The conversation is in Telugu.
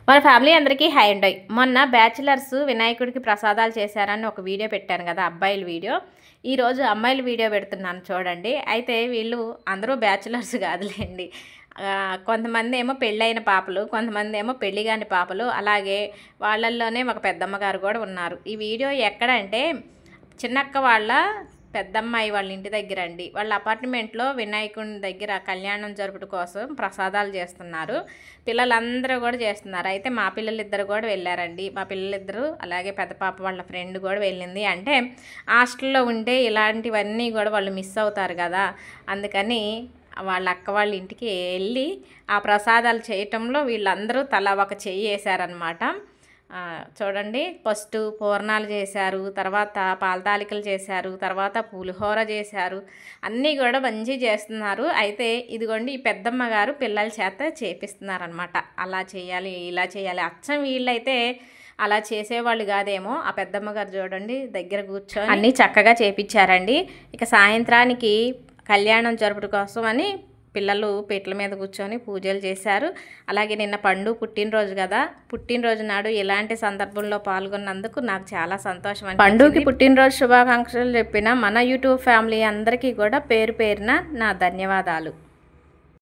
మన ఫ్యామిలీ అందరికీ హాయ్ అండి. మొన్న బ్యాచిలర్స్ వినాయకుడికి ప్రసాదాలు చేశారని ఒక వీడియో పెట్టాను కదా, అబ్బాయిల వీడియో. ఈరోజు అమ్మాయిల వీడియో పెడుతున్నాను చూడండి. అయితే వీళ్ళు అందరూ బ్యాచిలర్స్ కాదులేండి. కొంతమంది ఏమో పెళ్ళైన పాపలు, కొంతమంది ఏమో పెళ్ళి కాని పాపలు, అలాగే వాళ్ళల్లోనే ఒక పెద్దమ్మ గారు కూడా ఉన్నారు. ఈ వీడియో ఎక్కడంటే చిన్నక్క వాళ్ళ పెద్దమ్మాయి వాళ్ళ ఇంటి దగ్గర అండి. వాళ్ళ అపార్ట్మెంట్లో వినాయకుని దగ్గర కళ్యాణం జరుపుట కోసం ప్రసాదాలు చేస్తున్నారు. పిల్లలందరూ కూడా చేస్తున్నారు. అయితే మా పిల్లలిద్దరు కూడా వెళ్ళారండి. మా పిల్లలిద్దరు అలాగే పెద్ద పాప వాళ్ళ ఫ్రెండ్ కూడా వెళ్ళింది. అంటే హాస్టల్లో ఉంటే ఇలాంటివన్నీ కూడా వాళ్ళు మిస్ అవుతారు కదా, అందుకని వాళ్ళ అక్క వాళ్ళ ఇంటికి వెళ్ళి ఆ ప్రసాదాలు చేయటంలో వీళ్ళందరూ తలా ఒక చెయ్యి వేశారనమాట. చూడండి, ఫస్ట్ పూర్ణాలు చేశారు, తర్వాత పాలతాలికలు చేశారు, తర్వాత పులిహోర చేశారు. అన్నీ కూడా మంచి చేస్తున్నారు. అయితే ఇదిగోండి ఈ పెద్దమ్మ గారు పిల్లల చేత చేపిస్తున్నారనమాట. అలా చేయాలి, ఇలా చేయాలి. అచ్చం వీళ్ళైతే అలా చేసేవాళ్ళు కాదేమో. ఆ పెద్దమ్మ గారు చూడండి దగ్గర కూర్చొని అన్నీ చక్కగా చేపించారండి. ఇక సాయంత్రానికి కళ్యాణం జరుపుట కోసం అని పిల్లలు పీటల మీద కూర్చొని పూజలు చేశారు. అలాగే నిన్న పండు పుట్టినరోజు కదా, పుట్టినరోజు నాడు ఇలాంటి సందర్భంలో పాల్గొన్నందుకు నాకు చాలా సంతోషం. పండుకి పుట్టినరోజు శుభాకాంక్షలు చెప్పిన మన యూట్యూబ్ ఫ్యామిలీ అందరికీ కూడా పేరు పేరున నా ధన్యవాదాలు.